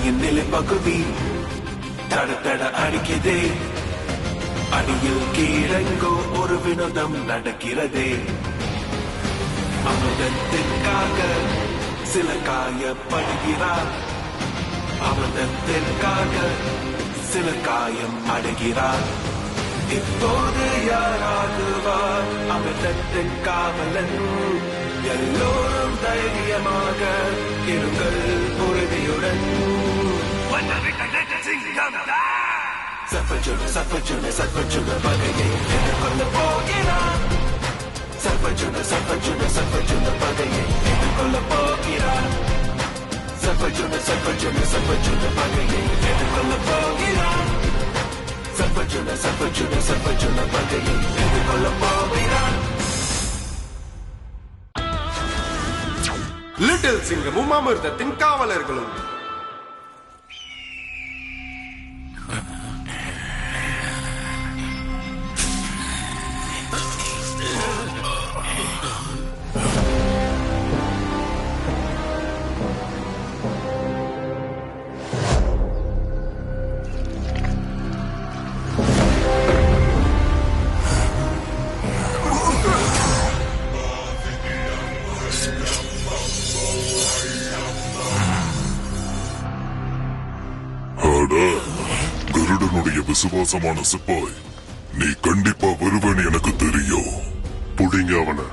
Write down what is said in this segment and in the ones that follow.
தலையின் நிலை பகுதி தட தட அடிக்குதே. அடியில் கீழெங்கோ ஒரு வினோதம் நடக்கிறதே. அமிர்தத்திற்காக சில காயப்படுகிறார். அமிர்தத்திற்காக சில காயம் அடைகிறார். இப்போது யாராகுவார் அமிர்தத்தின் காவலன்? எல்லோரும் தைரியமாக இருங்கள் உறுதியுடன். சர்வஜுன பகையை எதிர்கொள்ள போகிறார். சர்வஜுன பகையை எதிர்கொள்ள போகிறார். சர்வஜுன பகையை எதிர்கொள்ள போகிறார். சர்வஜுன பகையை எதிர்கொள்ள போகிறார். லிட்டில் சிங்கமும் அமிர்தத்தின் காவலர்களும். கருடனுடைய விசுவாசமான சிப்பாய், நீ கண்டிப்பா வருவேன்னு எனக்கு தெரியும். புடிங்க அவனை.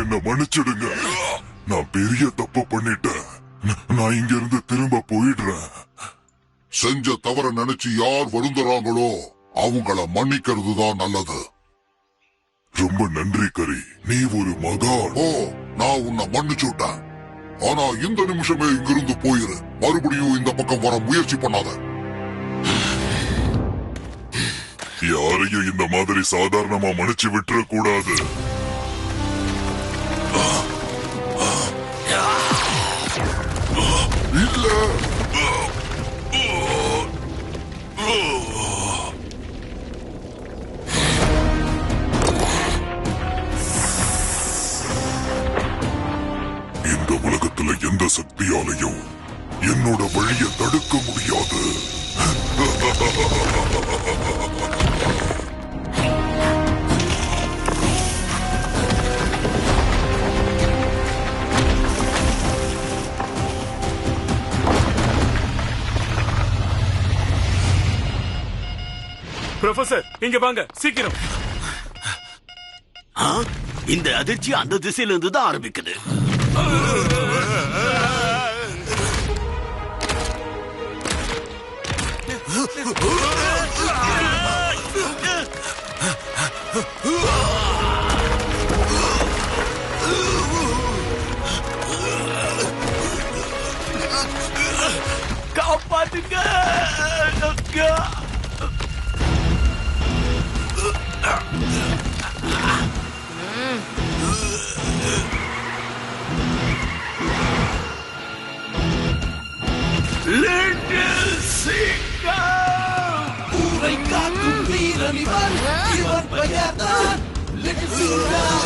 என்ன மன்னிச்சிடுங்க, நான் பெரிய தப்பு பண்ணிட்டேன். நான் இங்க இருந்து திரும்ப போயிடுறேன். செஞ்ச தவற நினைச்சு யார் வருந்துறாங்களோ அவங்கள மன்னிக்கிறது தான் நல்லது. ரொம்ப நன்றி கரி, நீ ஒரு மகான். ஓ, நான் உன்னை மன்னிச்சுட்டேன். ஆனா இந்த நிமிஷமே இங்கிருந்து போயிரு. மறுபடியும் இந்த பக்கம் வர முயற்சி பண்ணாத. யாரையும் இந்த மாதிரி சாதாரணமா மன்னிச்சு விட்டுற கூடாது. இல்ல, இந்த உலகத்துல எந்த சக்தியாலையும் என்னோட வழியை தடுக்க முடியாது. ப்ரொஃபசர், இங்க வாங்க சீக்கிரம். இந்த அதிர்ச்சி அந்த திசையில இருந்து தான் ஆரம்பிக்குது. காப்பாத்துங்க. லிட்டில் சிங்கம், ஊரை காக்கும் வீரன் இவன். இவன் பெயர்தான் லிட்டில் சிங்கம்.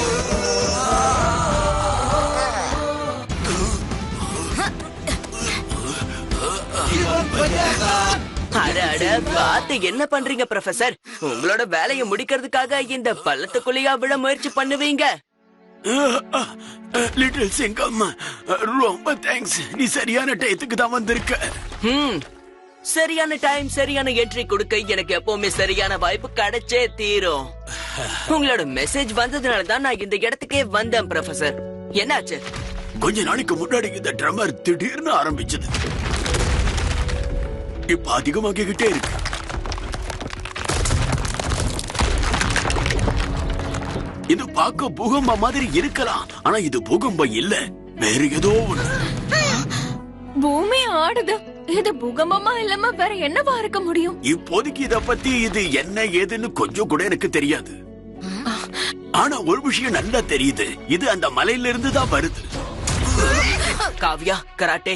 இவன் பெயர்தான். அட பார்த்து என்ன பண்றீங்க ப்ரொஃபசர்? உங்களோட வேலையை முடிக்கிறதுக்காக இந்த பள்ளத்துக்குள்ளேயா விட முயற்சி பண்ணுவீங்க? லிட்டில் சிங்கம், ரொம்ப தேங்க்ஸ். நீ சரியான டயத்துக்கு தான் வந்திருக்க. சரியான டைம், சரியான என்ட்ரி கொடுக்க எனக்கு எப்பவுமே சரியான வாய்ப்பு கிடைச்சே தீரும். உங்களோட மெசேஜ் வந்ததுனால தான் நான் இந்த இடத்துக்கே வந்தேன் ப்ரொஃபசர். என்னாச்சு? கொஞ்ச நாளைக்கு முன்னாடி இந்த ட்ரம்மர் திடீர்னு ஆரம்பிச்சது. இப்ப அதிகமாகிக்கிட்டே இருக்கு. இது பார்க்க பூகம்பம் மாதிரி இருக்கலாம், ஆனா இது பூகம்பம் இல்ல, வேற ஏதோ ஒண்ணு. பூமி ஆடுது. இது பூகம்பமா இல்லாம வேற என்னவா இருக்க முடியும்? இப்போதைக்கு இத பத்தி இது என்ன ஏதுன்னு கொஞ்சம் கூட எனக்கு தெரியாது. ஆனா ஒரு விஷயம் நல்லா தெரியுது, இது அந்த மலையில இருந்து தான் வருது. காவ்யா, கராட்டே,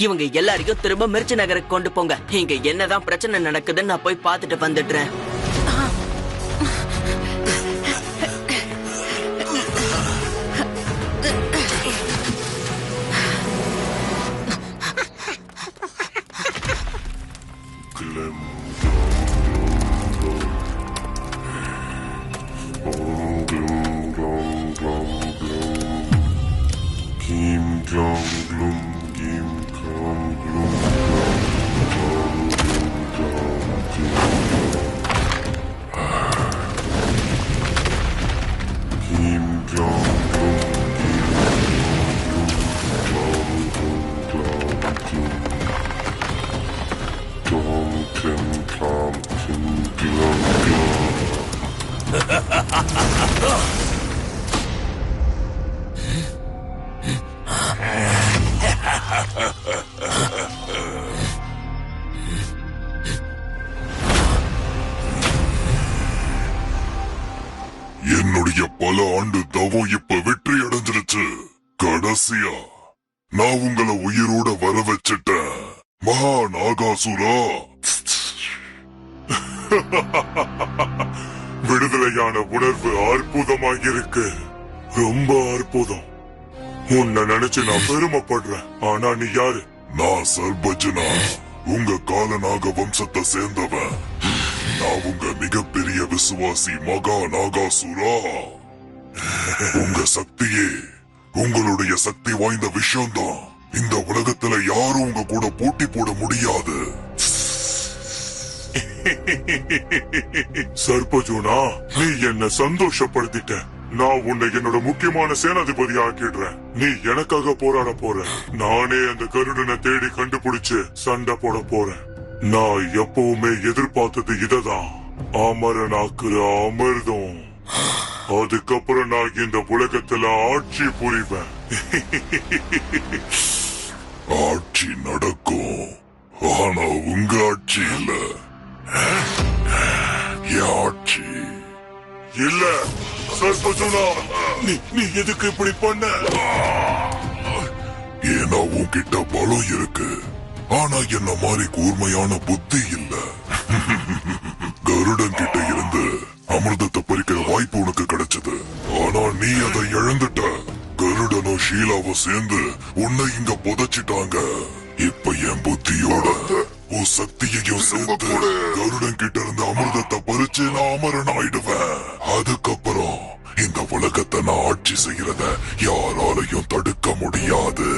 இவங்க எல்லாரையும் திரும்ப மிர்ச்சி நகருக்கு கொண்டு போங்க. இங்க என்னதான் பிரச்சனை நடக்குதுன்னு நான் போய் பார்த்துட்டு வந்துடுறேன். என்னுடைய பல ஆண்டு தவம் இப்ப வெற்றி அடைஞ்சிருச்சு. கடைசியா நான் உங்களை உயிரோட வர வச்சிட்டேன் மகா நாகாசுரா. விடுதலையான உணர்வு அற்புதமாயிருக்கு, ரொம்ப அற்புதம். உன்னை நினைச்சு நான் பெருமைப்படுறேன். ஆனா நீ யாரு? நான் சர்பஜனா, உங்க காலநாக வம்சத்தை சேர்ந்தவன். நான் உங்க மிகப்பெரிய விசுவாசி மகா நாகாசுரா. உங்க சக்தியே உங்களுடைய சக்தி வாய்ந்த விஷயம்தான். இந்த உலகத்துல யாரும் உங்க கூட போட்டி போட முடியாது. சர்பஜுனா, நீ என்ன சந்தோஷப்படுத்திட்ட. நான் உன்னை என்னோட முக்கியமான சேனாதிபதி ஆக்கிடுறேன். நீ எனக்காக போராட போற. நானே அந்த கருடனை தேடி கண்டுபிடிச்சு சண்டை போட போறேன். நான் எப்பவுமே எதிர்பார்த்தது இததான், அமரனாக்குற அமிர்தம். அதுக்கப்புறம் நான் இந்த உலகத்துல ஆட்சி புரிவேன். ஆட்சி நடக்கும், ஆனா உங்க ஆட்சி இல்ல. ஆட்சி இல்ல. சர்பஜுனா, நீ எதுக்கு இப்படி பண்ண? ஏன்னா உன்கிட்ட பலம் இருக்கு, ஆனா என்ன மாதிரி கூர்மையான புத்தி இல்ல. கருடன் கிட்ட இருந்து அமிர்தத்தை பறிக்கிற வாய்ப்பு உனக்கு கிடைச்சது, ஆனா நீ அதை இழந்துட்ட. கருடனும் ஷீலாவும் சேர்ந்து உன்னை இங்க புதைச்சிட்டாங்க. இப்ப என் புத்தியோட உன் சக்தியையும் சேர்த்து கருடன் கிட்ட இருந்து அமிர்தத்தை பறிச்சு நான் அமரன் ஆயிடுவேன். அதுக்கப்புறம் இந்த உலகத்தை நான் ஆட்சி செய்யறத யாராலையும் தடுக்க முடியாது.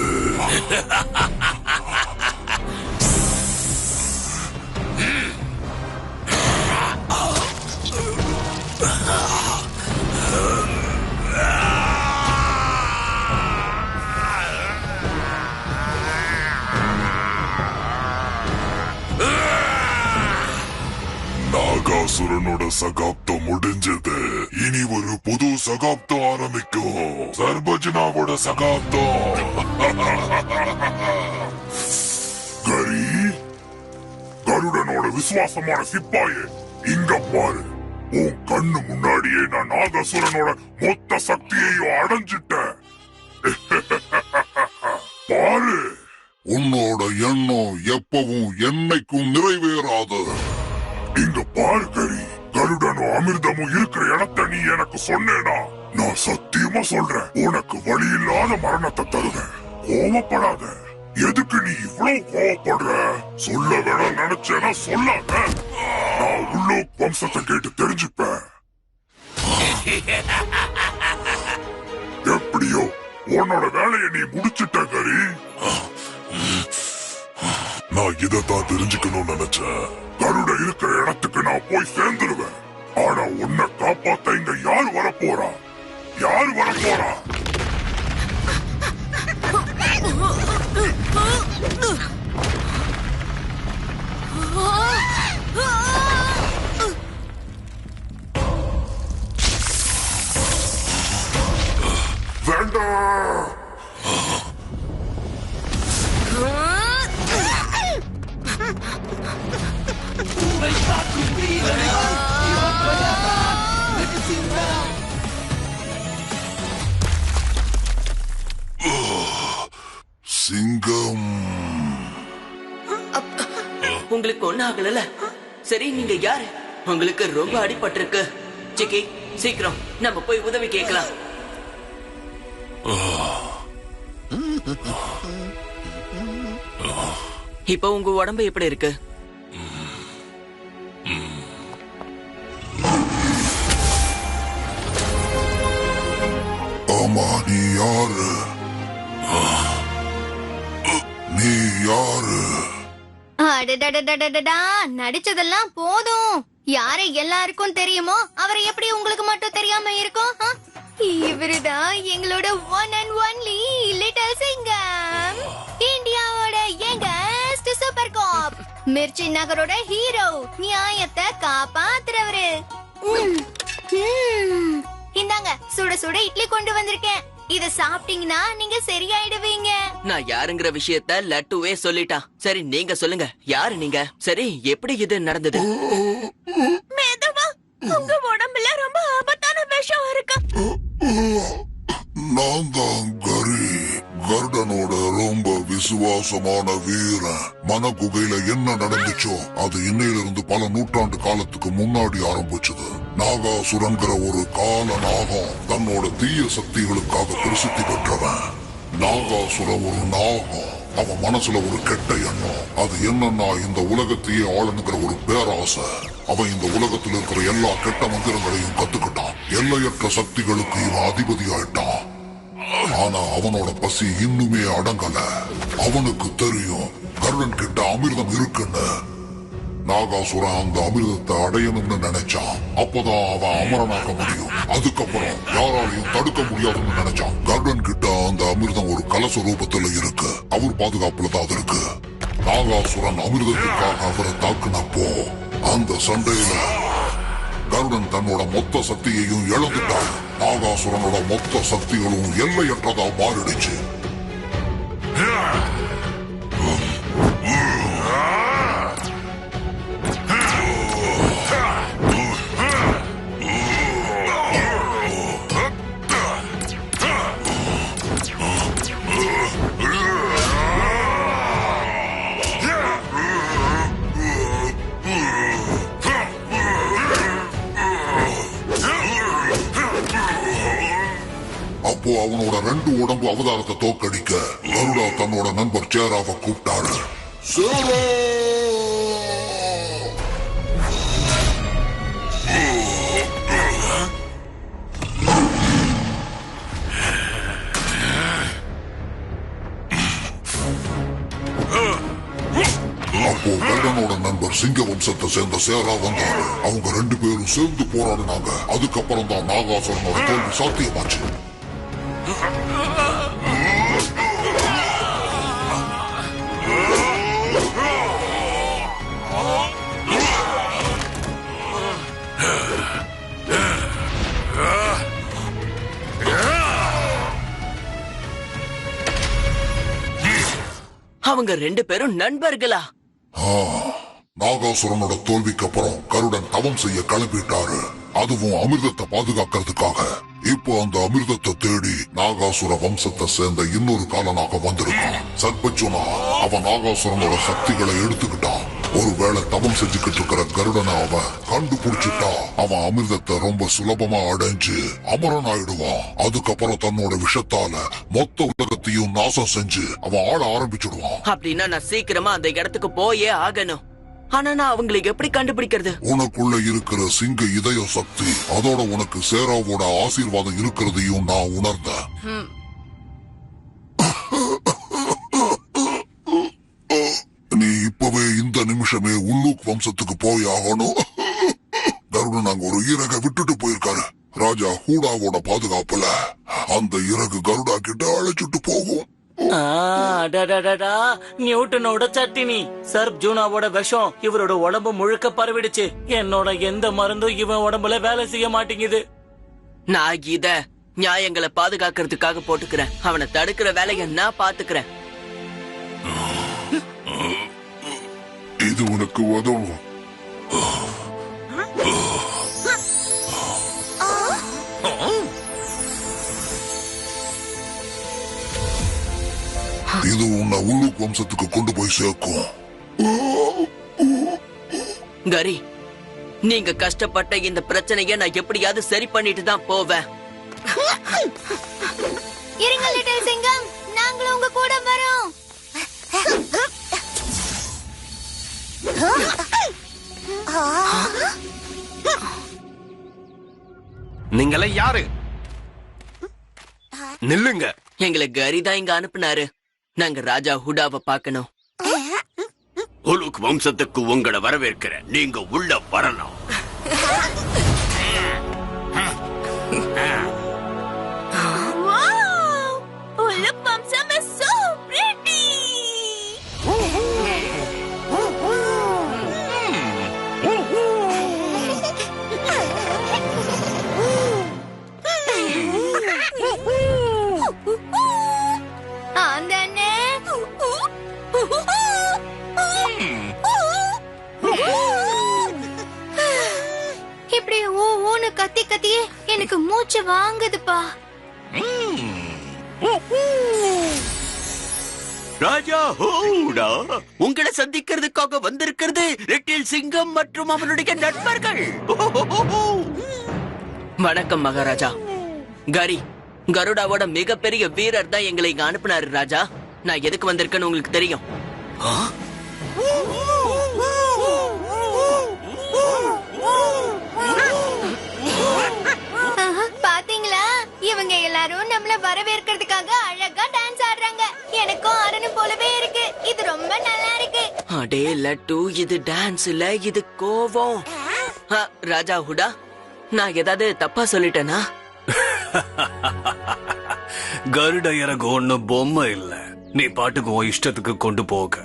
நாகாசுரனோட சகாப்தம் முடிஞ்சது. இனி ஒரு புது சகாப்தம் ஆரம்பிக்கும். சர்பஜனாவோட சகாப்தம். கரி, கருடனோட விசுவாசமான சிப்பாயே, இங்க பாரு. உன் கண்ணு முன்னாடியே நான் நாகாசுரனோட மொத்த சக்தியையும் அடைஞ்சிட்டேன். பாரு, உன்னோட எண்ணம் எப்பவும் என்னைக்கும் நிறைவேறாது. இங்க பாரு கரி, கருடனும் அமிர்தமும் இருக்கிற இடத்தை நீ எனக்கு சொன்னேனா, நான் சத்தியமா சொல்றேன், உனக்கு வழி இல்லாத மரணத்தை தருவேன். கோவப்படாத. எதுக்கு நீ இவ்வளவு கோவப்படுற? சொல்ல வேணாம் நினைச்சேனா சொல்லாத. நான் உள்ளூர் வம்சத்தை கேட்டு தெரிஞ்சுப்பேன். எப்படியோ உன்னோட வேலையை நீ முடிச்சிட்ட கரி. நான் இதைத்தான் தெரிஞ்சுக்கணும்னு நினைச்சேன். கருட இருக்கிற இடத்துக்கு நான் போய் சேர்ந்துருவேன். ஆனா உன்னை காப்பாத்த இங்க யாரு வரப்போறா? யாரு வரப்போறா? வேண்டாம். சிங்கம். உங்களுக்கு ஒண்ணு ஆகல. சரி, நீங்க யாரு? உங்களுக்கு ரொம்ப அடிபட்டிருக்கு. சிக்கி, சீக்கிரம் நம்ம போய் உதவி கேட்கலாம். இப்போ உங்க உடம்பு எப்படி இருக்கு? ஆமா, நீ யாரு? நீ யாரு? அடடடடடடடா, நடிச்சதெல்லாம் போதும். யாரை எல்லாருக்கும் தெரியுமோ அவரை எப்படி உங்களுக்கு மட்டும் தெரியாம இருக்கும்? இவருதான் எங்களோட ஒன் அண்ட் ஒன்லி லிட்டில் சிங்கம், இந்தியாவோட யங்கஸ்ட் சூப்பர் காப், மிர்ச்சி நகரோட ஹீரோ, நியாயத்தை காப்பாத்துறவரு. இந்தாங்க, சுட சுட இட்லி கொண்டு வந்திருக்கேன். இத சாப்பிட்டீங்கன்னா நீங்க சரியாயிடுவீங்க. நான் யாருங்கிற விஷயத்த லட்டுவே சொல்லிட்டான். சரி, நீங்க சொல்லுங்க, யாரு நீங்க? சரி, எப்படி இது நடந்தது? மெதுவா, உங்க உடம்புல ரொம்ப ஆபத்தான விஷம் இருக்கு. நான் தான் கரி, கர்டனோட ரொம்ப விசுவாசமான வீரன். மனகுகையில என்ன நடந்துச்சோ அது இன்னையிலிருந்து பல நூற்றாண்டு காலத்துக்கு முன்னாடி ஆரம்பிச்சது. நாகாசுரன்கிற ஒரு கால நாகம் தன்னோட தீய சக்திகளுக்காக பிரசித்தி பெற்றவன். நாகாசுர ஒரு நாகம், அவன் மனசுல ஒரு கெட்ட எண்ணம். அது என்னன்னா இந்த உலகத்தையே ஆளணுங்கிற ஒரு பேராசை. அவன் இந்த உலகத்தில் இருக்கிற எல்லா கெட்ட மந்திரங்களையும் கத்துக்கிட்டான். எல்லையற்ற சக்திகளுக்கு இவன் அதிபதி ஆயிட்டான். ஆனா அவனோட பசி இன்னுமே அடங்கல. அவனுக்கு தெரியும் கர்ணன் கிட்ட அமிர்தம் இருக்குன்னு. நாகாசுரன் அந்த அமிர்தத்தை அடையணும்னு நினைச்சான். அப்பதான் அவன் அமரனாக முடியும். அதுக்கப்புறம் யாராலையும் தடுக்க முடியாதுன்னு நினைச்சான். கர்ணன் கிட்ட அந்த அமிர்தம் ஒரு கலச ரூபத்துல இருக்கு. அவர் பாதுகாப்புல தான் அது இருக்கு. நாகாசுரன் அமிர்தத்துக்காக அவரை தாக்குனப்போ அந்த சண்டையில கருடன் தன்னோட மொத்த சக்தியையும் இழந்துட்டான். நாகாசுரனோட மொத்த சக்திகளும் எல்லையற்றதா மாறிடுச்சு. அப்போ அவனோட 2 உடம்பு அவதாரத்தை தோக்கடிக்க கருடா தன்னோட நண்பர் சேராவை கூப்பிட்டாரு. சேரா! அப்போ கர்ணனோட நண்பர் சிங்க வம்சத்தை சேர்ந்த சேரா வந்தாரு. அவங்க 2 பேரும் சேர்ந்து போராடினாங்க. அதுக்கப்புறம் தான் நாகாசுரனோட தோல்வி சாத்தியமாச்சு. அவங்க 2 பேரும் நண்பர்களா? நாகாசுரனோட தோல்விக்கு அப்புறம் கருடன் தவம் செய்ய கிளம்பிட்டாரு. அதுவும் அமிர்தத்தை பாதுகாக்கிறதுக்காக. இப்போ அந்த அமிர்தத்தை தேடி நாகாசுர வம்சத்தை சேர்ந்த இன்னொரு காலனாக வந்திருக்கான். சர்பச்சுனா அவன் நாகாசுரனோட சக்திகளை எடுத்துக்கிட்டான். ஒருவேளை தவம் செஞ்சுக்கிட்டு இருக்கிற கருடனை அவன் கண்டுபிடிச்சிட்டா அவன் அமிர்தத்தை ரொம்ப சுலபமா அடைஞ்சு அமரன் ஆயிடுவான். அதுக்கப்புறம் தன்னோட விஷத்தால மொத்த உலகத்தையும் நாசம் செஞ்சு அவன் ஆள ஆரம்பிச்சிடுவான். அப்படின்னா நான் சீக்கிரமா அந்த இடத்துக்கு போயே ஆகணும். ஆனா நான் அவங்களுக்கு எப்படி கண்டுபிடிக்கிறது? உனக்குள்ள இருக்கிற சிங்க இதய சக்தி, அதோட உனக்கு சேராவோட ஆசீர்வாதம் இருக்கிறதையும் நான் உணர்ந்தேன். நீ இப்பவே இந்த நிமிஷமே உள்ளூக் வம்சத்துக்கு போய் ஆகணும். கருடன் அங்க ஒரு இறக விட்டுட்டு போயிருக்காரு. ராஜா ஹூடாவோட பாதுகாப்புல அந்த இறகு கருடா கிட்ட அழைச்சிட்டு போகும். நியூட்டனோட சட்டினி, சர்ப்ஜூனாவோட விஷம் இவரோட உடம்பு முழுக்க பரவிடுச்சு. என்னோட எந்த மருந்தும் இவன் உடம்புல வேலை செய்ய மாட்டேங்குது. நான் இத நியாயங்களை பாதுகாக்கிறதுக்காக போட்டுக்கிறேன். அவனை தடுக்கிற வேலையை நான் பாத்துக்கிறேன். இது உனக்கு உதவும். இது உன்னை உள்ளுக்கு வம்சத்துக்கு கொண்டு போய் சேர்க்கும். கரி, நீங்க கஷ்டப்பட்ட இந்த பிரச்சனையை நான் எப்படியாவது சரி பண்ணிட்டு தான் போவேன். இருங்க லிட்டில் சிங்கம், நாங்களும் உங்க கூட வரோம். நீங்களே யாரு? நில்லுங்க. எங்களை கரி தான் இங்க அனுப்புனாரு. நாங்க ராஜா ஹுடாவை பார்க்கணும். உலுக் வம்சத்துக்கு உங்களை வரவேற்கிறேன். நீங்க உள்ள வரலாம். உலுக் வம்சம் is so pretty. ஆந்தானே இப்படி ஊன்னு கத்தி கத்தியே எனக்கு மூச்சு வாங்குதுப்பா. ராஜா ஹூடா உங்களை சந்திக்கிறதுக்காக வந்திருக்கிறது லிட்டில் சிங்கம் மற்றும் அவனுடைய நண்பர்கள். வணக்கம் மகாராஜா. கரி, கருடாவோட மிகப்பெரிய வீரர் தான் எங்களை இங்க அனுப்புனாரு ராஜா. நான் எதுக்கு வந்திருக்கேன்னு உங்களுக்கு தெரியும். பாத்தீங்களா, இவங்க எல்லாரும் நம்மள வரவேற்கிறதுக்காக அழகா டான்ஸ் ஆடுறாங்க. எனக்கும் ஆடணும் போலவே இருக்கு. இது ரொம்ப நல்லா இருக்கு. அடே லட்டு, இது டான்ஸ் இல்ல, இது கோவம். ராஜா ஹுடா, நான் ஏதாவது தப்பா சொல்லிட்டேனா? கருட இறகு ஒண்ணு பொம்மை இல்ல. நீ பாட்டுக்கு உன் இஷ்டத்துக்கு கொண்டு போக.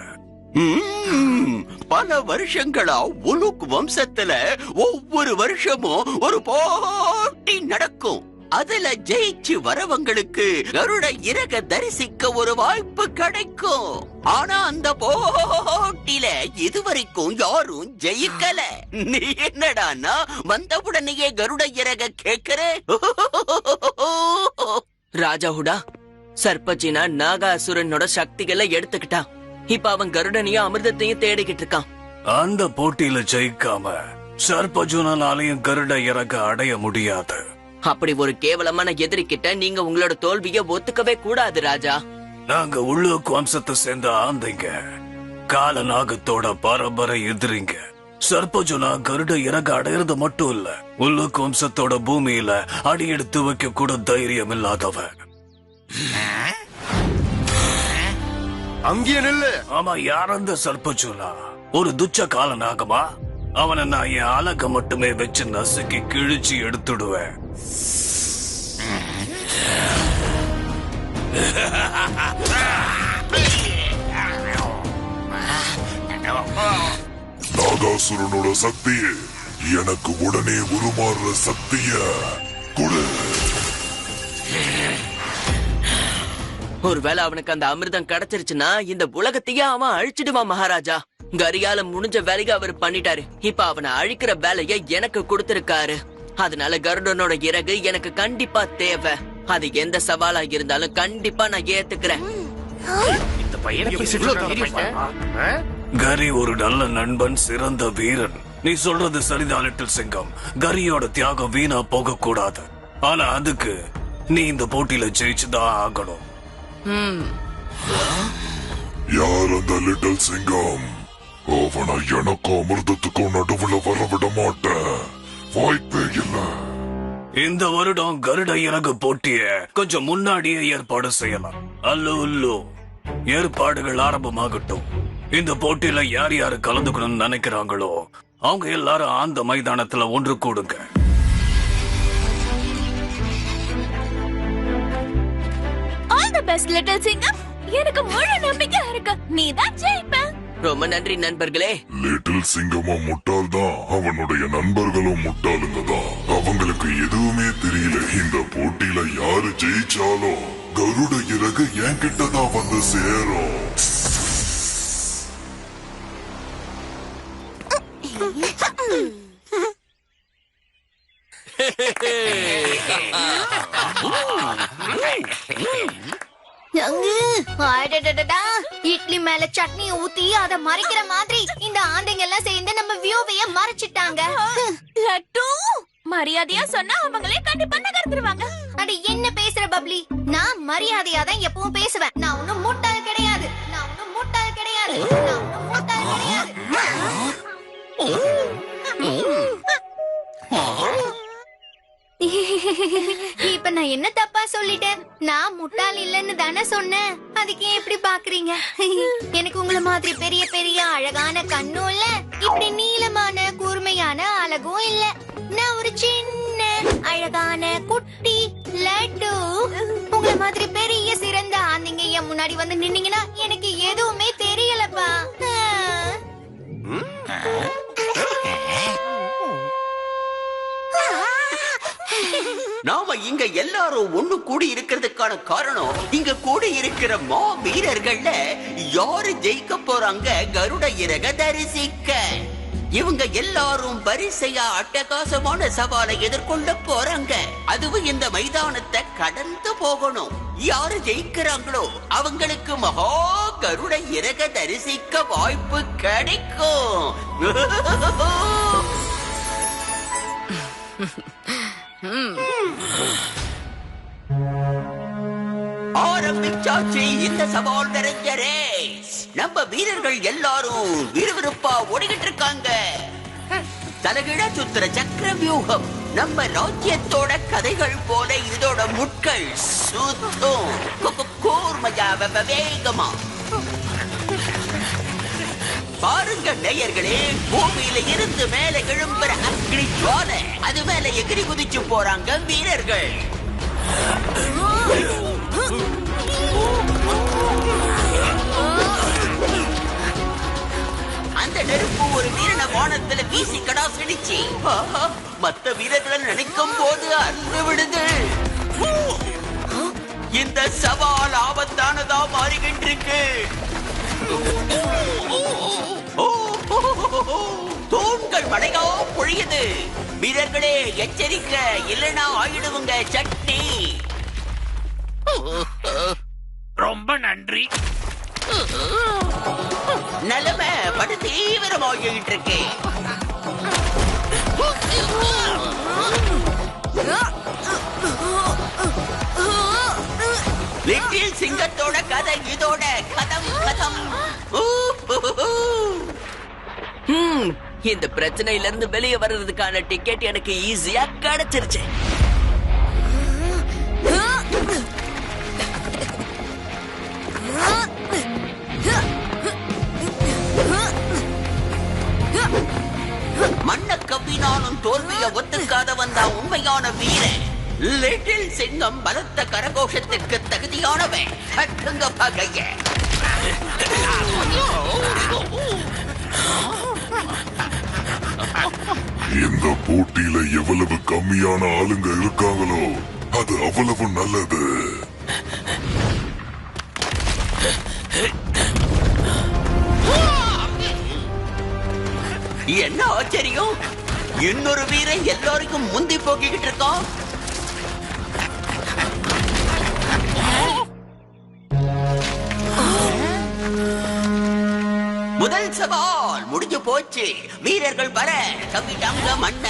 பல வருஷங்களா உலுக் வம்சத்துல ஒவ்வொரு வருஷமும் ஒரு போட்டி நடக்கும். அதுல ஜெயிச்சு வரவங்களுக்கு கருட இறக தரிசிக்க ஒரு வாய்ப்பு கிடைக்கும். ஆனா அந்த போட்டியில இதுவரைக்கும் யாரும் ஜெயிக்கல. நீ என்னடான்னா வந்தவுடனேயே கருட இறக கேக்குற? ராஜா ஹுடா, சர்பஜினா நாகாசுரனோட சக்திகளை எடுத்துக்கிட்டான். இப்ப அவன் கருடனையும் அமிர்தத்தையும் தேடிக்கிட்டு இருக்கான். அந்த போட்டியில ஜெயிக்காம சர்பஜுனாலையும் கருட இறக அடைய முடியாது. அப்படி ஒரு கேவலமான எதிரி கிட்ட நீங்க உங்களோட தோல்வியை ஒத்துக்கவே கூடாது ராஜா. நாங்க உள்ளுக்கு வம்சத்தை சேர்ந்த ஆந்தைங்க, காலநாகத்தோட பரம்பரை எதிரிங்க. சர்பஜுனா கருட இறக அடையிறது மட்டும் இல்ல, உள்ளுக்கு வம்சத்தோட பூமியில அடி எடுத்து வைக்க கூட தைரியம் இல்லாதவன். அங்கே நில்லு. ஆமா, யார் அந்த சர்பஜுனா? ஒரு துச்ச காலநாகமா? அவனை நான் என் அழக மட்டுமே வச்சு நசுக்கி கிழிச்சு எடுத்துடுவேன். நாகாசுரனோட சக்தியே எனக்கு உடனே உருமாறுற சக்திய கொடு. ஒருவேளை அவனுக்கு அந்த அமிர்தம் கிடைச்சிருச்சுன்னா இந்த உலகத்தையே அவன் அழிச்சிடுவான் மகாராஜா. கரியால முடிஞ்ச வேலையை அவர் பண்ணிட்டாரு. இப்ப அவனை அழிக்கிற வேலையை எனக்கு கொடுத்திருக்காரு. அதனால கருடனோட இறகு எனக்கு கண்டிப்பா தேவை. அது எந்த சவாலா இருந்தாலும் கண்டிப்பா நான் ஏத்துக்கிறேன். இந்த பையன் கரி ஒரு நல்ல நண்பன், சிறந்த வீரன். நீ சொல்றது சரிதான் லிட்டில் சிங்கம். கரியோட தியாகம் வீணா போக கூடாது. ஆனா அதுக்கு நீ இந்த போட்டியில ஜெயிச்சுதான் ஆகணும். யார் அந்த லிட்டில் சிங்கம்? அவனை எனக்கும் அமிர்தத்துக்கும் நடுவுல வரவிட மாட்டேன். வாய்ப்பே இல்ல. இந்த வருடம் கருட இறகு போட்டிய கொஞ்சம் முன்னாடியே ஏற்பாடு செய்யலாம். அல்லு ஏற்பாடுகள் ஆரம்பமாகட்டும். இந்த போட்டியில யார் யாரு கலந்துக்கணும்னு நினைக்கிறாங்களோ அவங்க எல்லாரும் அந்த மைதானத்துல ஒன்று கூடுங்க. ஆல் தி பெஸ்ட் லிட்டில் சிங்கம். எனக்கு முழு நம்பிக்கை இருக்கு, நீ தான் ஜெயிப்ப. ரொம்ப நன்றி நண்பர்களே. லிட்டில் சிங்கமும் முட்டாள் தான், அவனுடைய நண்பர்களும் முட்டாளுங்க தான். அவங்களுக்கு எதுவுமே தெரியல. இந்த போட்டியில யாரு ஜெயிச்சாலும் கருட இறகு என்கிட்ட தான் வந்து சேரும். அடடடடா, இட்லி மேல சட்னி ஊத்தி அத மறைக்கிற மாதிரி இந்த ஆந்தைங்க எல்லாம் சேர்ந்து நம்ம வியூவைய மறைச்சிட்டாங்க. லட்டு மரியாதையா சொன்னா அவங்களே கண்டிப்பா நகர்த்துருவாங்க. அட என்ன பேசுற பப்ளி? நான் மரியாதையா தான் எப்பவும் பேசுவேன். நான் ஒண்ணும் முட்டாள் கிடையாது. இப்ப நான் என்ன தப்பா சொல்லிட்டேன்? நான் முட்டாள் இல்லன்னு தானே சொன்னேன். அதுக்கு ஏன் இப்படி பாக்குறீங்க? எனக்கு உங்கள மாதிரி பெரிய பெரிய அழகான கண்ணும் இல்ல, இப்படி நீளமான கூர்மையான அழகும் இல்ல. நான் ஒரு சின்ன அழகான குட்டி லட்டு. உங்கள மாதிரி பெரிய சிறந்த ஆந்திங்க என் முன்னாடி வந்து நின்னீங்கன்னா எனக்கு எதுவுமே தெரியலப்பா. நாம இங்க எல்லாரும் ஒண்ணு கூடி இருக்கிறதுக்கான காரணம், இங்க கூடி இருக்கிற வீரர்கள்ல யாரு ஜெயிக்க போறாங்க கருட இறக தரிசிக்க. இவங்க எல்லாரும் வரிசையா அட்டகாசமான சவாலை எதிர்கொள்ள போறாங்க. அதுவும் இந்த மைதானத்தை கடந்து போகணும். யாரு ஜெயிக்கிறாங்களோ அவங்களுக்கு மகா கருட இறக தரிசிக்க வாய்ப்பு கிடைக்கும். ஆரம்பிச்சாச்சு இந்த சவால் நிறைஞ்ச ரேஸ். நம்ம வீரர்கள் எல்லாரும் விறுவிறுப்பா ஓடிக்கிட்டு இருக்காங்க. தலைகிழ சுத்துற சக்கர வியூகம். நம்ம ராஜ்யத்தோட கதைகள் போல இதோட முட்கள் சுத்தும் கூர்மையா வேகமா. பாருங்க நேயர்களே, பூமியில இருந்து மேல எழும்புற அக்னி ஜுவாலை. அது மேல எகிரி குதிச்சு போறாங்க வீரர்கள். அந்த நெருப்பு ஒரு வீரனை வானத்துல வீசி கடாசிடுச்சு. மத்த வீரர்களை நினைக்கும் போது அறுந்து விடுது. இந்த சவால் ஆபத்தானதா மாறிக்கிட்டு இருக்கு. தூண்கள் மழையா பொழியுது. வீரர்களே எச்சரிக்கை, இல்லைன்னா ஆயிடுவுங்க சட்னி. ரொம்ப நன்றி. நிலைமை படு தீவிரமாகிட்டு இருக்கு. லிட்டில் சிங்கத்தோட கதை இதோட கதம் கதம். இந்த பிரச்சனையில இருந்து வெளியே வர்றதுக்கான டிக்கெட் எனக்கு ஈஸியா கிடைச்சிருச்சு. மண்ண கவ்வினாலும் தோல்விய ஒத்துக்காதவன் தான் உண்மையான வீரன். லிட்டில் சிங்கம் பலத்த கரகோஷத்திற்கு தகுதியானவன். கட்டுங்க பகைய. இந்த போட்டியில எவ்வளவு கம்மியான ஆளுங்க இருக்காங்களோ அது அவ்வளவு நல்லது. என்ன ஆச்சரியம், இன்னொரு வீரன் எல்லாருக்கும் முந்தி போக்கிக்கிட்டு இருக்கான். முதல் சவால் முடிஞ்சு போச்சு. வீரர்கள் வர கவிட்டாங்க மண்ண.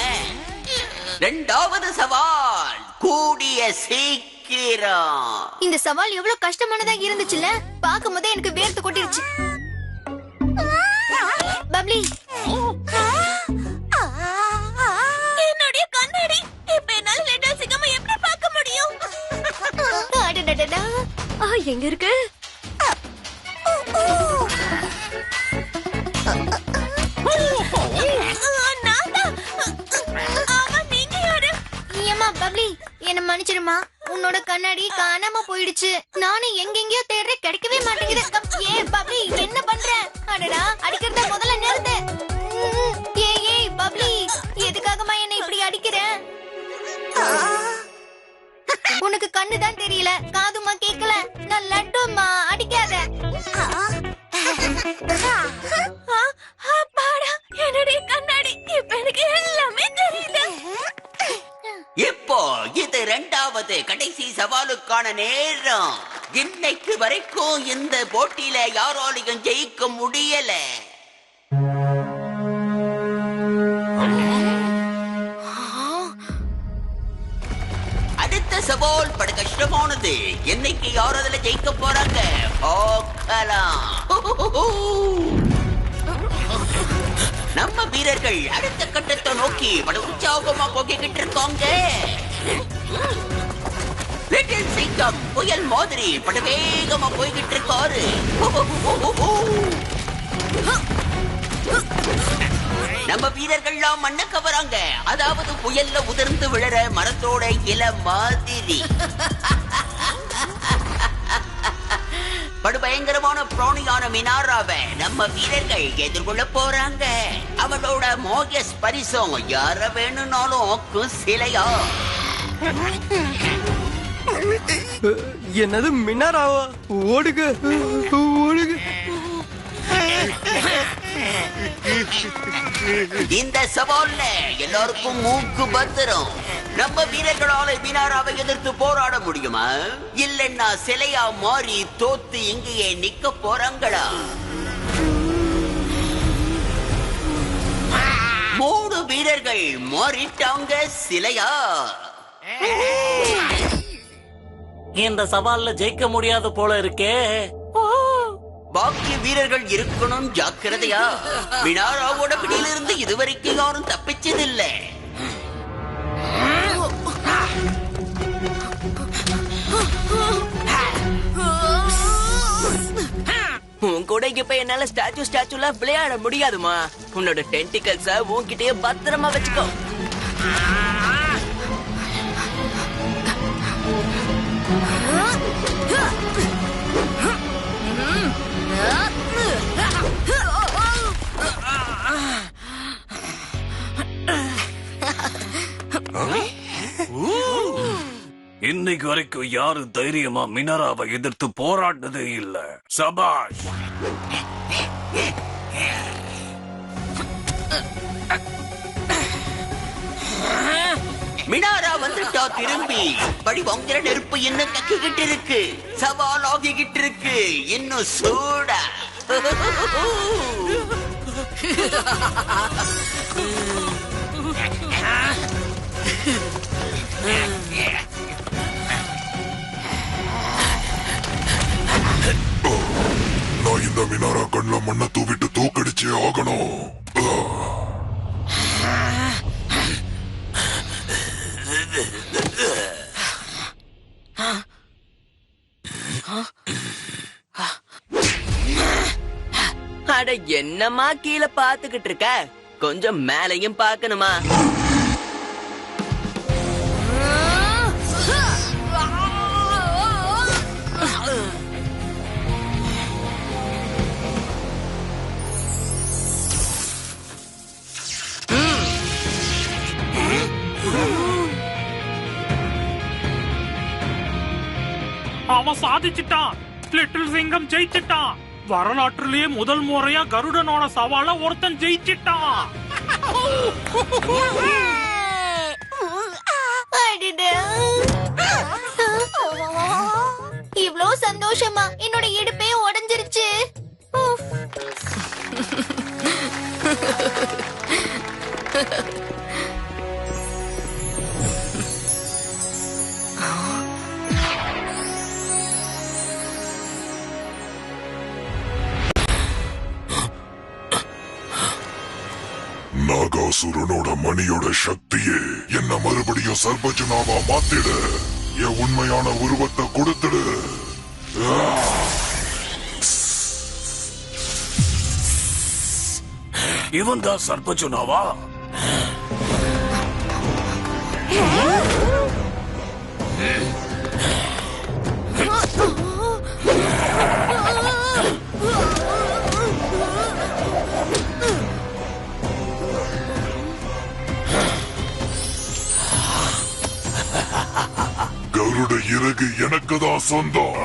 இரண்டாவது சவால் கூடிய சீக்கிரம். இந்த சவால் எவ்வளவு கஷ்டமானதா இருந்துச்சுல்ல? பாக்கும் போதே எனக்கு வேர்த்து கொட்டிருச்சு. பப்ளி, என்னுடைய கண்ணாடி. இப்ப என்னால லிட்டில் சிங்கமை எப்படி பார்க்க முடியும்? அடடடடா, எங்க இருக்கு? பப்ளி, என்ன மன்னிச்சிருமா. உன்னோட கண்ணாடி காணாம போயிடுச்சு. நானும் எங்கெங்கயோ தேடுற, கிடைக்கவே மாட்டேங்குது. ஏ பப்ளி, என்ன பண்ற? அடடா, அடிக்கிறத முதல்ல நிறுத்து. ஏய் பப்ளி, எதுக்காகமா என்ன இப்படி அடிக்கிற? உனக்கு கண்ணுதான் தெரியல, காதுமா கேட்கல. நான் லட்டுமா, அடிக்காத. என்னுடைய கண்ணாடி. இப்ப எனக்கு எல்லாமே தெரியல. இப்போ இது இரண்டாவது கடைசி சவாலுக்கான நேரம். இன்னைக்கு வரைக்கும் இந்த போட்டியில யாராலையும் ஜெயிக்க முடியல. அடுத்த சவால் படு கஷ்டமானது. என்னைக்கு யார் அதுல ஜெயிக்க போறாங்க பார்க்கலாம். நம்ம வீரர்கள் அடுத்த கட்டத்தை நோக்கி படு உற்சாகமா போக்கிக்கிட்டு இருக்காங்க. லிட்டில் சிங்கம் புயல் மாதிரி படு வேகமா போய்கிட்டு இருக்காரு. நம்ம வீரர்கள்லாம் மண்ணக்க வராங்க. அதாவது புயல்ல உதிர்ந்து விழற மரத்தோட இலை மாதிரி. படுபயங்கரமான பிராணியான மினாராவை நம்ம வீரர்கள் எதிர்கொள்ள போறாங்க. அவளோட மோக ஸ்பரிசம் யார வேணும்னாலும் சிலையா. என்னது மினாராவா? ஓடுக ஓடுக. இந்த சவால்ல எல்லாருக்கும் மூக்கு பத்திரம். நம்ம வீரர்களால மினாராவை எதிர்த்து போராட முடியுமா? இல்லன்னா சிலையா மாறி தோத்து இங்கேயே நிக்க போறாங்களா? 3 வீரர்கள் மாறிட்டாங்க சிலையா. இந்த சவால்ல ஜெயிக்க முடியாது போல இருக்கே. பாக்கிய வீரர்கள் இருக்கணும் ஜாக்கிரதையா. மினாராவோட பிடியிலிருந்து இதுவரைக்கும் யாரும் தப்பிச்சதில்லை. உன் கூட இப்ப என்னால ஸ்டாச்சுல விளையாட முடியாதுமா. உன்னோட டென்டிகல்ஸ உன்கிட்டயே பத்திரமா வச்சுக்கோ. இன்னைக்கு வரைக்கும் யாரும் தைரியமா மினாராவை எதிர்த்து போராடினதே இல்ல. சபாஷ். மினாரா வந்துட்டா திரும்பி. படி வாங்குற நெருப்பு இன்னும் கக்கிக்கிட்டு இருக்கு. சவால் ஆகிக்கிட்டு இருக்கு. இன்னும் சூடா. நான் இந்த மினாரா கண்ணுல மண்ணை தூவிட்டு தூக்கடிச்சே ஆகணும். அட என்னமா கீழே பாத்துக்கிட்டு இருக்க? கொஞ்சம் மேலையும் பாக்கணுமா? அவன் சாதிச்சிட்டான். லிட்டில் சிங்கம் ஜெயிச்சிட்டான். வரலாற்றிலேயே முதல் முறையா கருடனோட சவால ஒருத்தன் ஜெயிச்சிட்டான். இவ்ளோ சந்தோஷமா என்னோட இடுப்பே உடைஞ்சிருச்சு. நாகாசுரனோட மணியோட சக்தியே என்ன மறுபடியும் சர்வஜனாவா மாத்திடு. என் உண்மையான உருவத்தை கொடுத்துடு. இவன் தான் சர்பஜுனாவா? கருட இறகு எனக்கு தான் சொந்தம்.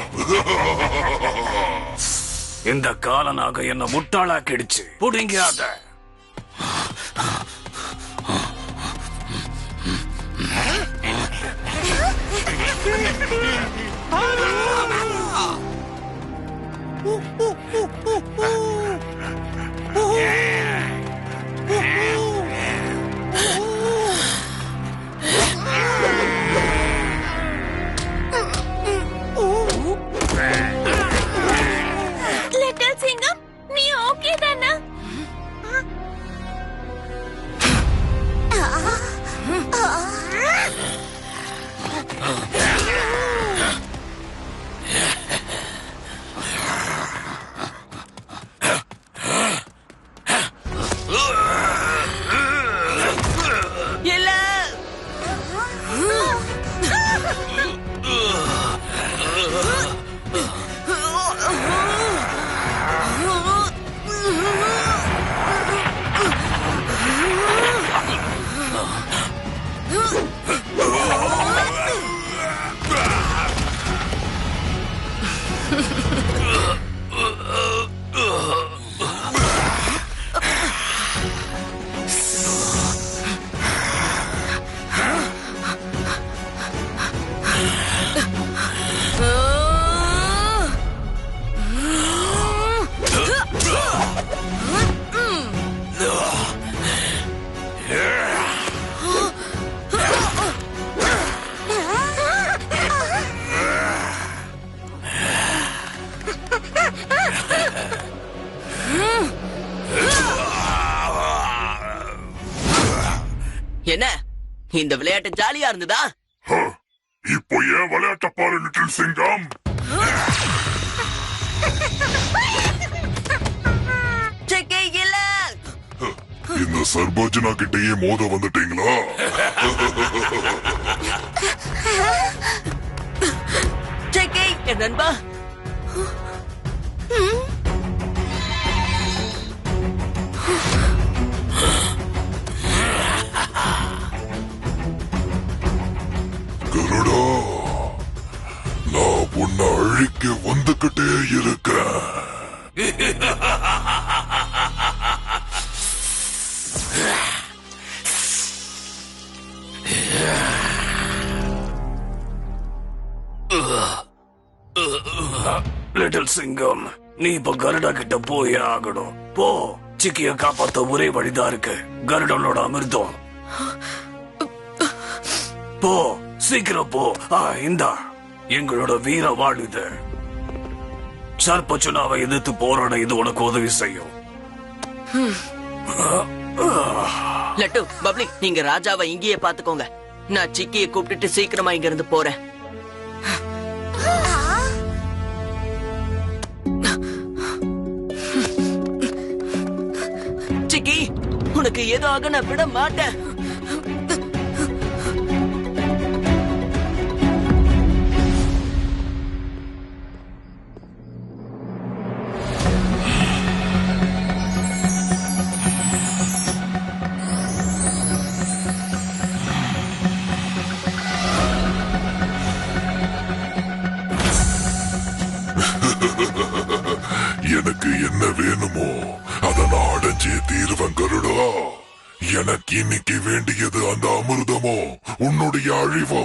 இந்த காலனாக என்ன முட்டாளாக்கிடுச்சு. புடிங்காத. என்ன இந்த விளையாட்டு ஜாலியா இருந்ததா? இப்போ ஏன் விளையாட்ட பாரு லிட்டில் சிங்கம். இந்த சர்பஜனா கிட்டயே மோத வந்துட்டீங்களா? என் நண்பா, கருடா, நான் உன்னை அழிக்க வந்துகிட்டே இருக்கேன். லிட்டில் சிங்கம், நீ இப்ப கருடா கிட்ட போய் ஆகணும். போ, சிக்கிய காப்பாத்த ஒரே வழிதான் இருக்கு, கருடனோட அமிர்தம். போ, சீக்கிரம் போ. இந்தா எங்களோட வீர வாழுது. சர்பச்சுனாவை எதிர்த்து போராட இது உனக்கு உதவி செய்யும். லட்டு, பப்ளி, நீங்க ராஜாவை இங்கேயே பாத்துக்கோங்க. நான் சிக்கியை கூப்பிட்டுட்டு சீக்கிரமா இங்க இருந்து போறேன். சிக்கி, உனக்கு ஏதோ ஆக நான் விட மாட்டேன். எனக்கு என்ன வேணுமோ அதை நான் அடைஞ்சே தீருவேன் கருடா. எனக்கு இன்னைக்கு வேண்டியது அந்த அமிர்தமோ உன்னுடைய அழிவோ.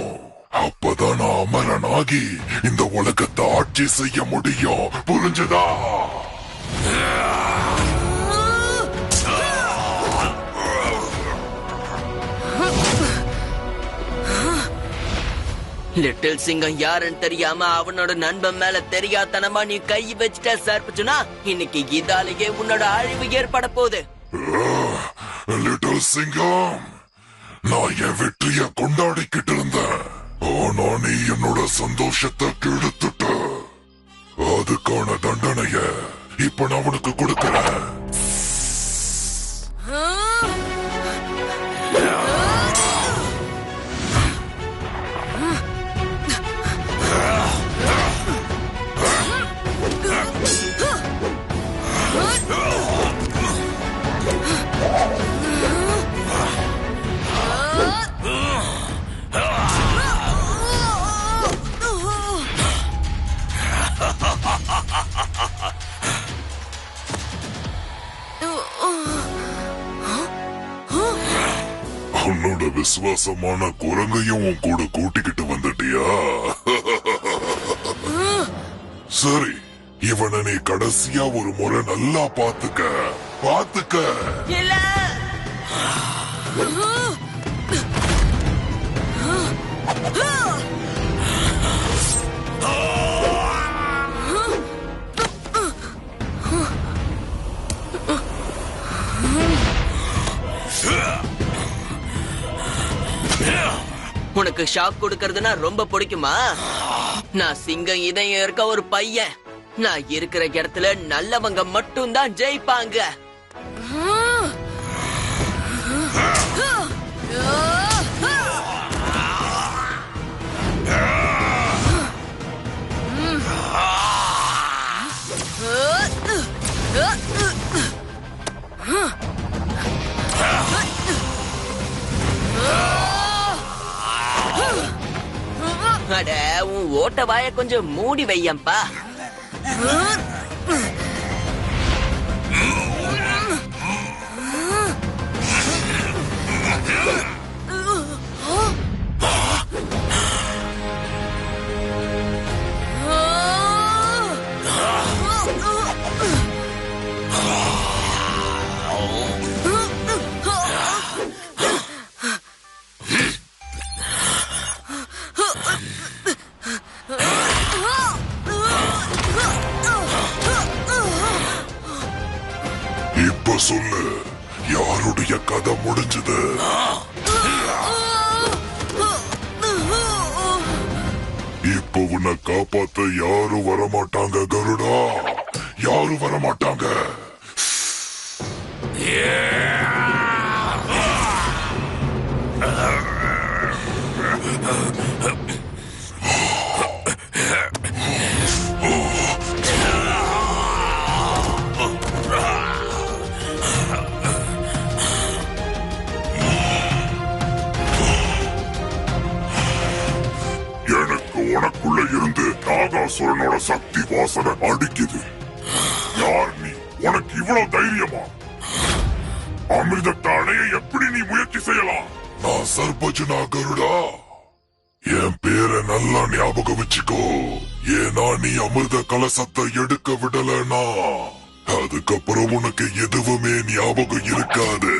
அப்பதான் நான் அமரனாகி இந்த உலகத்தை ஆட்சி செய்ய முடியும். புரிஞ்சதா? லிட்டில் சிங்கம் யாருன்னு தெரியாம அவனோட நண்பன் மேல தெரியாதனமா நீ கை வச்சுட்ட சர்பச்சுனா, இன்னைக்கு இதாலேயே உன்னோட அழிவு ஏற்பட போகுது. லிட்டில் சிங்கம், நான் என் வெற்றிய கொண்டாடிக்கிட்டு இருந்தேன். ஆனா நீ என்னோட சந்தோஷத்தை கெடுத்துட்ட. அதுக்கான தண்டனைய இப்ப நான் உனக்கு கொடுக்கிறேன். உன்னோட விசுவாசமான குரங்கையும் உன் கூட கூட்டிக்கிட்டு வந்துட்டியா? சரி, இவனை நீ கடைசியா ஒரு முறை நல்லா பாத்துக்க. உனக்கு ஷாக் கொடுக்கறதுனா ரொம்ப பிடிக்குமா? நான் சிங்கம் இதயம் இருக்க ஒரு பையன். நான் இருக்கிற இடத்துல நல்லவங்க மட்டும் தான் ஜெயிப்பாங்க. அட, உன் ஓட்ட வாய கொஞ்சம் மூடி வையம்பா. இப்ப சொல்லு, யாருடைய கதை முடிஞ்சது? இப்ப உன்னை காப்பாத்த யாரும் வரமாட்டாங்க கருடா, யாரும் வரமாட்டாங்க. எனக்கு உனக்குள்ள இருந்து நாகாசுரனோட சக்தி வாசனை அடிக்குது. யார் நீ? உனக்கு இவ்வளவு தைரியமா? அமிர்தத்தை அடைய எப்படி நீ முயற்சி செய்யலாம்? நான் சர்பஜனா கருடா. என் பேரை நல்லா ஞாபகம் வச்சுக்கோ. ஏன்னா நீ அமிர்த கலசத்தை எடுக்க விடலனா அதுக்கப்புறம் உனக்கு எதுவுமே ஞாபகம் இருக்காது.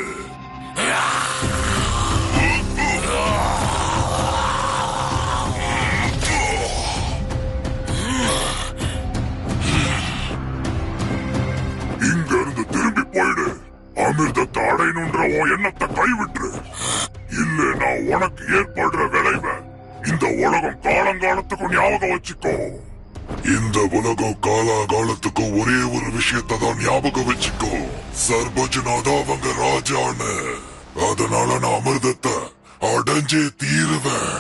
இங்க இருந்து திரும்பி போயிடு. அமிர்தத்தை அடையணுன்ற உன் எண்ணத்தை கைவிட்டு, இல்ல நான் உனக்கு ஏற்படுற விளைவை இந்த உலகம் காலங்காலத்துக்கும் ஞாபகம் வச்சுக்கோ. இந்த உலகம் காலாகாலத்துக்கும் ஒரே ஒரு விஷயத்தை தான் ஞாபகம் வச்சுக்கோ. சர்பஜனாதான் அவங்க ராஜான்னு. அதனால நான் அமிர்தத்தை அடைஞ்சே தீருவேன்.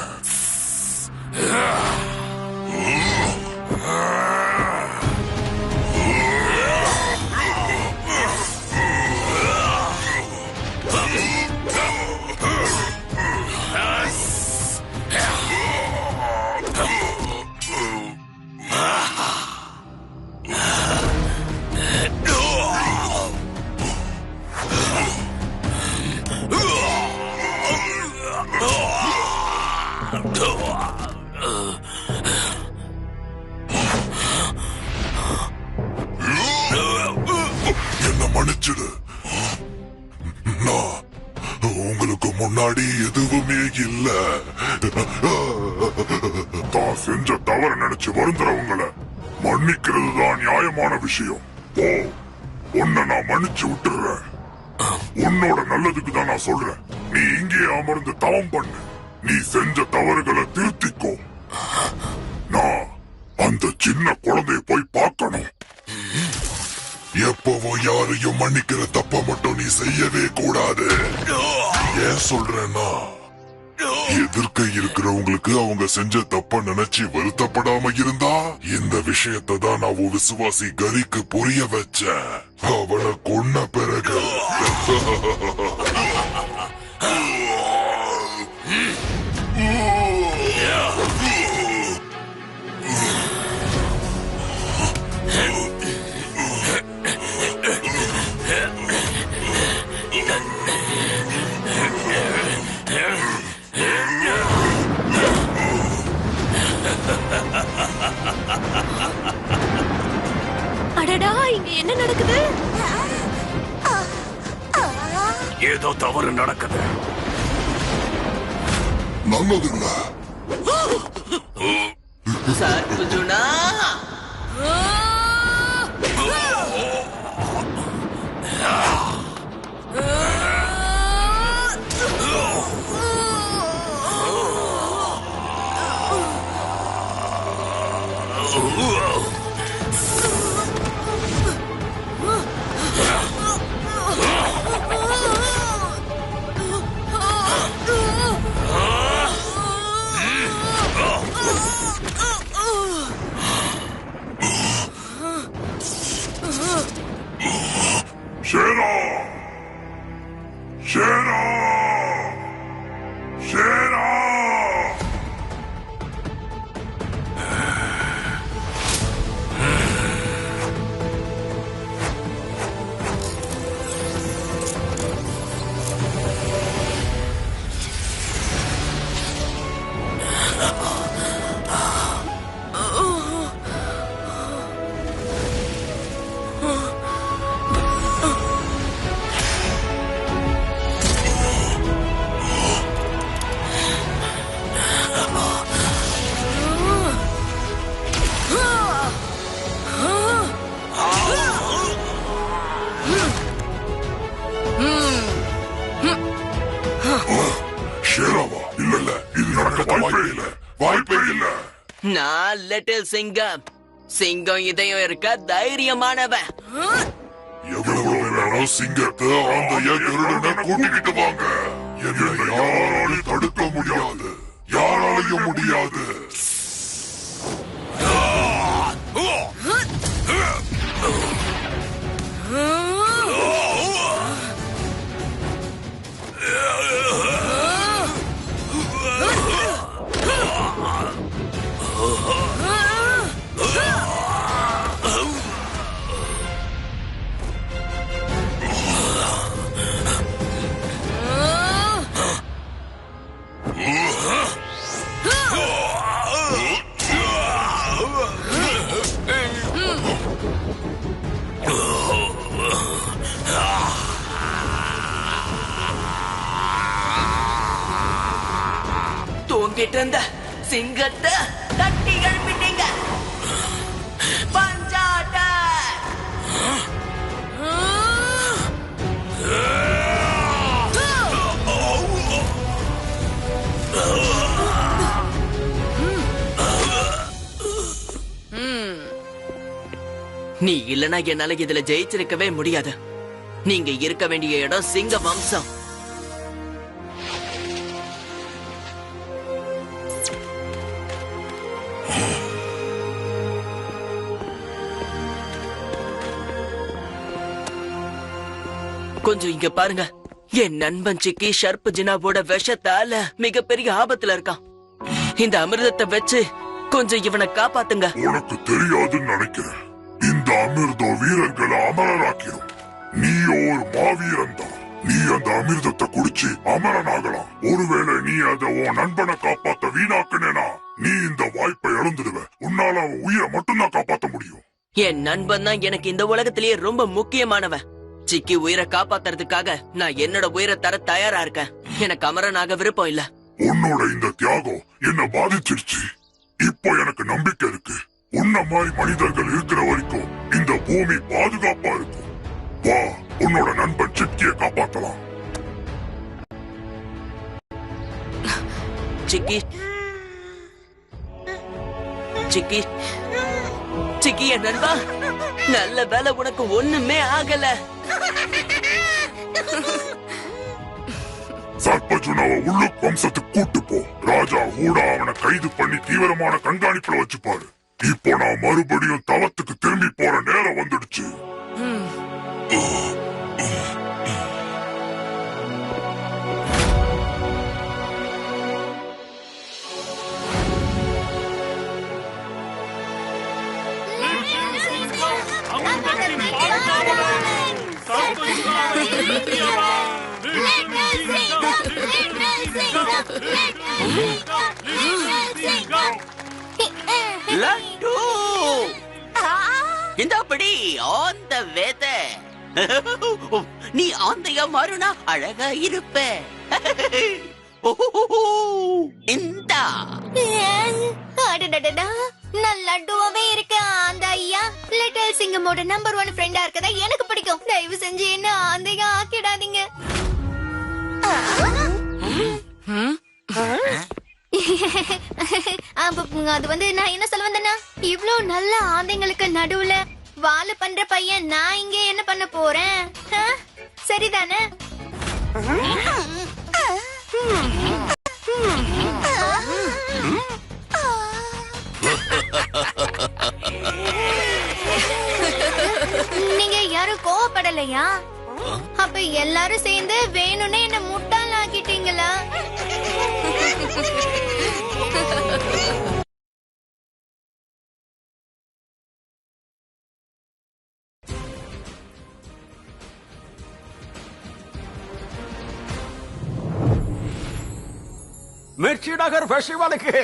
என்ன மன்னிச்சிடு. நான் உங்களுக்கு முன்னாடி எதுவுமே இல்ல. தான் செஞ்ச தவற நினைச்சு வருந்துறவங்களை மன்னிக்கிறது தான் நியாயமான விஷயம். போ, உன்னை நான் மன்னிச்சு விட்டுறேன். உன்னோட நல்லதுக்கு தான் நான் சொல்றேன். நீ இங்கே அமர்ந்து தவம் பண்ணு. நீ செஞ்ச தவறுகளை திருத்திக்கோ. நான் அந்த சின்ன குழந்தைய போய் பார்க்கணும். எப்பவும் யாரையும் மன்னிக்கிற தப்ப மட்டும் நீ செய்யவே கூடாது. ஏன் சொல்றேன்னா, எதிர்க்க இருக்கிறவங்களுக்கு அவங்க செஞ்ச தப்ப நினைச்சு வருத்தப்படாம இருந்தா இந்த விஷயத்தை தான் நான் ஒரு விசுவாசி கரிக்கு புரிய வச்சேன். அவனை கொன்ன பிறகு அடடா, இங்க என்ன நடக்குது? ஏதோ தவறு நடக்குது. நல்லதில்ல. சர்பஜனா, தான் லிட்டில் சிங்கம். சிங்கம் இதயம் இருக்க தைரியமானவன். எவ்வளவு வேணாலும் சிங்கத்தை ஆந்தைய கருடனை கூட்டிக்கிட்டு வாங்க. என்னை யாராலையும் தடுக்க முடியாது, யாராலையும் முடியாது. தூங்கிட்டு இருந்த சிங்கத்தை தட்டி எழுப்பிட்டீங்க. பஞ்சாட்ட நீ இல்லனா என்னால இதுல ஜெயிச்சிருக்கவே முடியாது. நீங்க இருக்க வேண்டிய இடம் சிங்க வம்சம். கொஞ்சம் இங்க பாருங்க. என் நண்பன் சிக்கி ஷர்ப் ஜினாவோட விஷத்தால மிகப்பெரிய ஆபத்துல இருக்கான். இந்த அமிர்தத்தை வச்சு கொஞ்சம் இவனை காப்பாத்துங்க. உனக்கு தெரியாதுன்னு நினைக்கிறேன். இந்த அமிர்தம் வீரர்களை அமரராக்கிடும். நீ ஒரு மாவீரன் தான். நீ அந்த அமிர்தத்தை குடிச்சு அமரனாகலாம். ஒருவேளை நீ அதை உன் நண்பனை காப்பாத்த வீணாக்குனேனா நீ இந்த வாய்ப்பை இழந்துடுவ. உன்னால அவன் உயிரை மட்டும்தான் காப்பாத்த முடியும். என் நண்பன் தான் எனக்கு இந்த உலகத்திலேயே ரொம்ப முக்கியமானவன். சிக்கி உயிரை காப்பாத்துறதுக்காக நான் என்னோட உயிரை தர தயாரா இருக்கேன். எனக்கு அமரனாக விருப்பம் இல்ல. உன்னோட இந்த தியாகம் என்ன பாதிச்சிருச்சு. இப்போ எனக்கு நம்பிக்கை இருக்கு. உன்ன மாதிரி மனிதர்கள் இருக்கிற வரைக்கும் இந்த பூமி பாதுகாப்பா இருக்கும். வா, உன்னோட நண்பன் சிக்கிய காப்பாத்தலாம். சிக்கி சிக்கி சிக்கி என் நண்பா, நல்ல வேலை உனக்கு ஒண்ணுமே ஆகல. சர்பஜுனாவை உள்ளுக் வம்சத்துக்கு கூட்டு போ. ராஜா கூட அவனை கைது பண்ணி தீவிரமான கண்காணிப்புல வச்சுப்பாரு. இப்போ நான் மறுபடியும் தவத்துக்கு திரும்பி போற நேரம் வந்துடுச்சு. லட்டு இந்தபடி ஆந்த வேத நீ ஆந்தையா மாறுனா அழகா இருப்ப. இந்தா நான் லட்டுவாவே இருக்க. அந்த ஐயா லிட்டில் சிங்கமோட நம்பர் 1 ஃப்ரெண்டா இருக்கதா எனக்கு பிடிக்கும். தயவு செஞ்சு என்ன ஆந்தையா ஆக்கிடாதீங்க. அது வந்து நான் என்ன சொல்ல வந்தேன்னா, இவ்ளோ நல்ல ஆந்தைங்களுக்கு நடுவுல வாழ பண்ற பையன் நான் இங்க என்ன பண்ண போறேன்? சரிதானே? நீங்க யாரும் கோவப்படலையா? அப்ப எல்லாரும் சேர்ந்து வேணும்னே என்ன முட்டாள் ஆக்கிட்டீங்களா? மிர்ச்சி நகர் ஃபெஸ்டிவலுக்கு